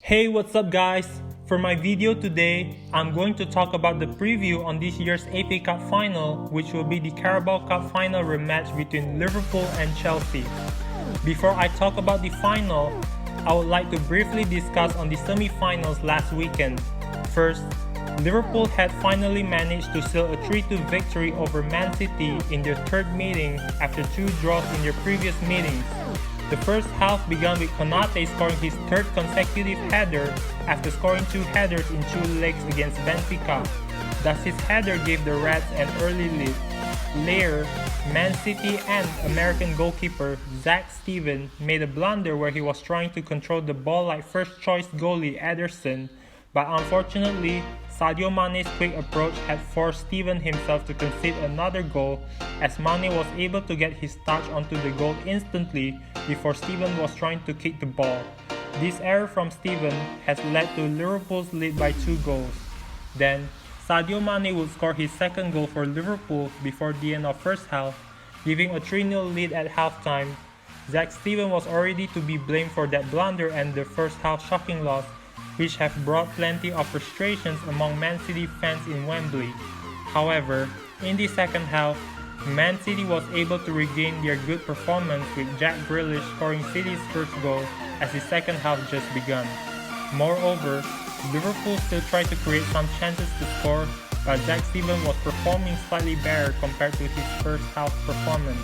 Hey, what's up guys? For my video today, I'm going to talk about the preview on this year's FA Cup Final, which will be the Carabao Cup Final rematch between Liverpool and Chelsea. Before I talk about the final, I would like to briefly discuss on the semi-finals last weekend. First, Liverpool had finally managed to seal a 3-2 victory over Man City in their third meeting after 2 draws in their previous meetings. The first half began with Konate scoring his third consecutive header after scoring 2 headers in 2 legs against Benfica. Thus his header gave the Reds an early lead. Later, Man City and American goalkeeper Zach Steven made a blunder where he was trying to control the ball like first choice goalie Ederson, but unfortunately, Sadio Mane's quick approach had forced Steven himself to concede another goal, as Mane was able to get his touch onto the goal instantly before Steven was trying to kick the ball. This error from Steven has led to Liverpool's lead by 2 goals. Then, Sadio Mane would score his second goal for Liverpool before the end of first half, giving a 3-0 lead at halftime. Zach Steven was already to be blamed for that blunder and the first half shocking loss, which have brought plenty of frustrations among Man City fans in Wembley. However, in the second half, Man City was able to regain their good performance with Jack Grealish scoring City's first goal as the second half just begun. Moreover, Liverpool still tried to create some chances to score, but Jack Steven was performing slightly better compared to his first half performance.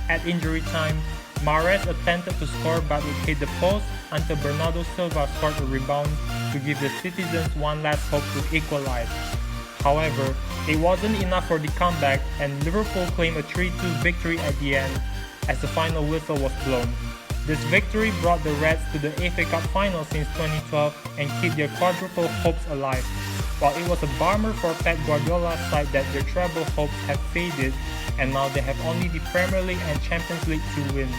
At injury time, Mahrez attempted to score but it hit the post until Bernardo Silva scored a rebound to give the citizens one last hope to equalize. However, it wasn't enough for the comeback and Liverpool claimed a 3-2 victory at the end as the final whistle was blown. This victory brought the Reds to the FA Cup Final since 2012 and kept their quadruple hopes alive. While it was a bummer for Pep Guardiola's side that their treble hopes have faded and now they have only the Premier League and Champions League to win.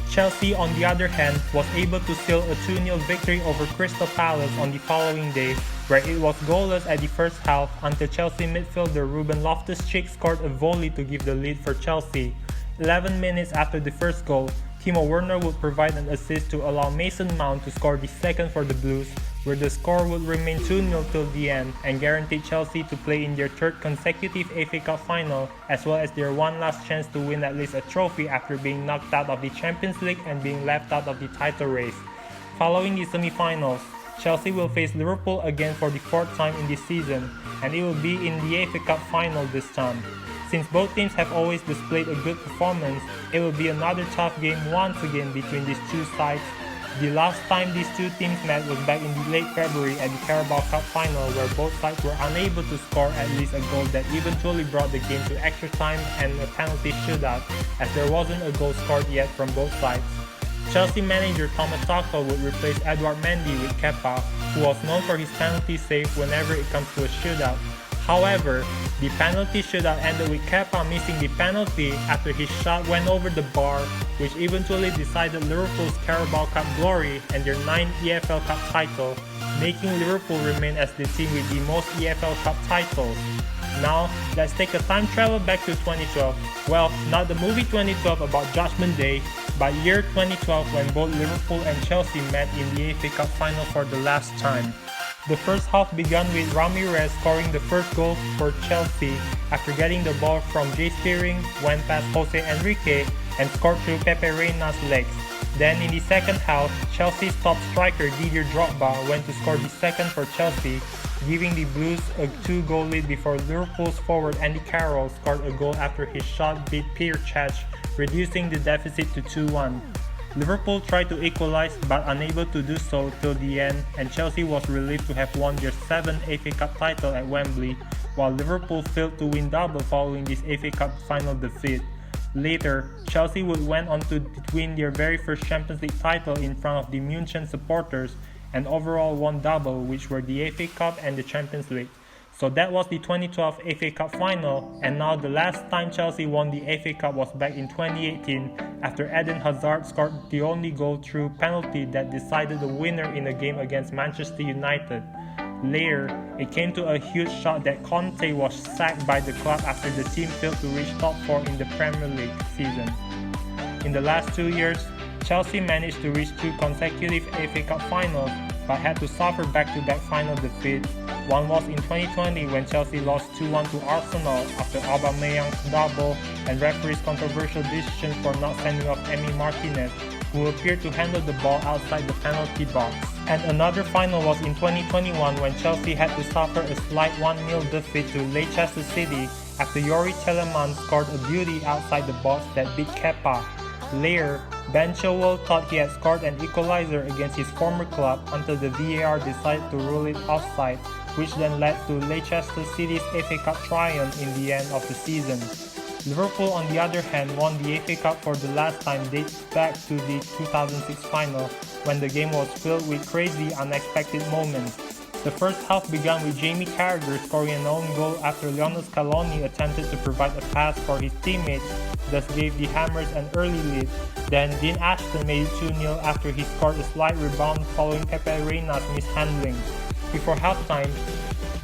Chelsea, on the other hand, was able to seal a 2-0 victory over Crystal Palace on the following day, where it was goalless at the first half until Chelsea midfielder Ruben Loftus-Cheek scored a volley to give the lead for Chelsea. 11 minutes after the first goal, Timo Werner would provide an assist to allow Mason Mount to score the second for the Blues, where the score would remain 2-0 till the end and guaranteed Chelsea to play in their third consecutive FA Cup final as well as their one last chance to win at least a trophy after being knocked out of the Champions League and being left out of the title race. Following the semi-finals, Chelsea will face Liverpool again for the 4th time in this season, and it will be in the FA Cup final this time. Since both teams have always displayed a good performance, it will be another tough game once again between these two sides. The last time these two teams met was back in the late February at the Carabao Cup Final, where both sides were unable to score at least a goal that eventually brought the game to extra time and a penalty shootout, as there wasn't a goal scored yet from both sides. Chelsea manager Thomas Tuchel would replace Edouard Mendy with Kepa, who was known for his penalty save whenever it comes to a shootout. However, the penalty shootout ended with Kepa missing the penalty after his shot went over the bar, which eventually decided Liverpool's Carabao Cup glory and their 9th EFL Cup title, making Liverpool remain as the team with the most EFL Cup titles. Now, let's take a time travel back to 2012. Well, not the movie 2012 about Judgment Day, but year 2012 when both Liverpool and Chelsea met in the FA Cup Final for the last time. The first half began with Ramirez scoring the first goal for Chelsea after getting the ball from Jay Spearing, went past Jose Enrique, and scored through Pepe Reina's legs. Then in the second half, Chelsea's top striker Didier Drogba went to score the second for Chelsea, giving the Blues a 2-goal lead before Liverpool's forward Andy Carroll scored a goal after his shot beat Peter Cech, reducing the deficit to 2-1. Liverpool tried to equalize but unable to do so till the end, and Chelsea was relieved to have won their 7th FA Cup title at Wembley, while Liverpool failed to win double following this FA Cup final defeat. Later, Chelsea would went on to win their very first Champions League title in front of the München supporters and overall won double, which were the FA Cup and the Champions League. So that was the 2012 FA Cup final, and now the last time Chelsea won the FA Cup was back in 2018 after Eden Hazard scored the only goal through penalty that decided the winner in a game against Manchester United. Later, it came to a huge shock that Conte was sacked by the club after the team failed to reach top 4 in the Premier League season. In the last 2 years, Chelsea managed to reach 2 consecutive FA Cup finals, but had to suffer back-to-back final defeats. One was in 2020 when Chelsea lost 2-1 to Arsenal after Aubameyang's double and referee's controversial decision for not sending off Emi Martinez, who appeared to handle the ball outside the penalty box. And another final was in 2021 when Chelsea had to suffer a slight 1-0 defeat to Leicester City after Yori Telemann scored a beauty outside the box that beat Kepa. Later, Ben Chilwell thought he had scored an equalizer against his former club until the VAR decided to rule it offside, which then led to Leicester City's FA Cup triumph in the end of the season. Liverpool, on the other hand, won the FA Cup for the last time dates back to the 2006 final, when the game was filled with crazy, unexpected moments. The first half began with Jamie Carragher scoring an own goal after Lionel Scaloni attempted to provide a pass for his teammates, thus gave the Hammers an early lead. Then Dean Ashton made it 2-0 after he scored a slight rebound following Pepe Reina's mishandling. Before halftime,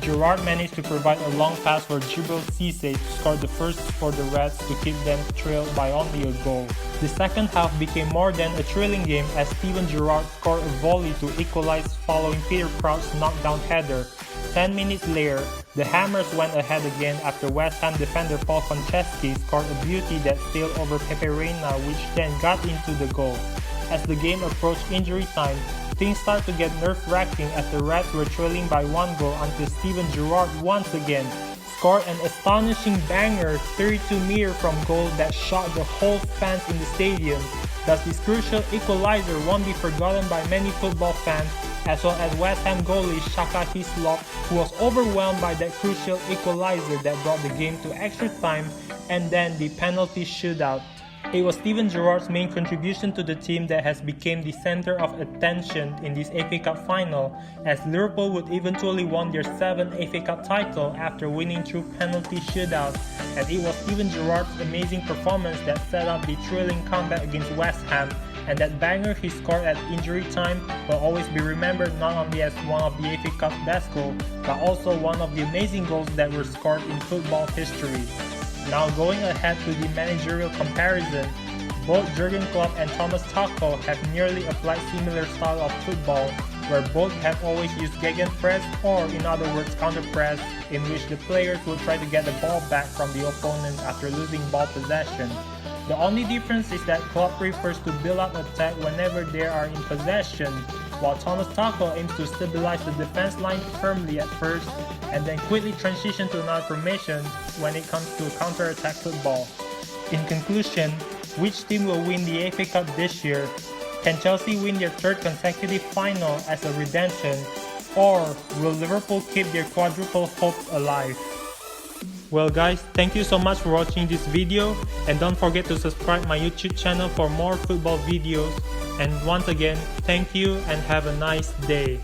Gerrard managed to provide a long pass for Djibril Cissé to score the first for the Reds to keep them trailed by only a goal. The second half became more than a thrilling game as Steven Gerrard scored a volley to equalize following Peter Crouch's knockdown header. 10 minutes later, the Hammers went ahead again after West Ham defender Paul Konchesky scored a beauty that sailed over Pepe Reina, which then got into the goal. As the game approached injury time, things started to get nerve-wracking as the Reds were trailing by 1 goal until Steven Gerrard once again scored an astonishing banger 32 meters from goal that shocked the whole fans in the stadium. Thus, this crucial equalizer won't be forgotten by many football fans, as well as West Ham goalie Shaka Hislop, who was overwhelmed by that crucial equalizer that brought the game to extra time and then the penalty shootout. It was Steven Gerrard's main contribution to the team that has become the center of attention in this FA Cup final, as Liverpool would eventually won their 7th FA Cup title after winning through penalty shootout, and it was Steven Gerrard's amazing performance that set up the thrilling comeback against West Ham, and that banger he scored at injury time will always be remembered not only as one of the FA Cup best goals, but also one of the amazing goals that were scored in football history. Now going ahead to the managerial comparison, both Jurgen Klopp and Thomas Tuchel have nearly applied similar style of football, where both have always used gegenpress, or in other words counter-press, in which the players will try to get the ball back from the opponent after losing ball possession. The only difference is that Klopp prefers to build up attack whenever they are in possession, while Thomas Tuchel aims to stabilize the defense line firmly at first and then quickly transition to another formation when it comes to counter-attack football. In conclusion, which team will win the FA Cup this year? Can Chelsea win their 3rd consecutive final as a redemption, or will Liverpool keep their quadruple hopes alive? Well guys, thank you so much for watching this video, and don't forget to subscribe my YouTube channel for more football videos. And once again, thank you and have a nice day.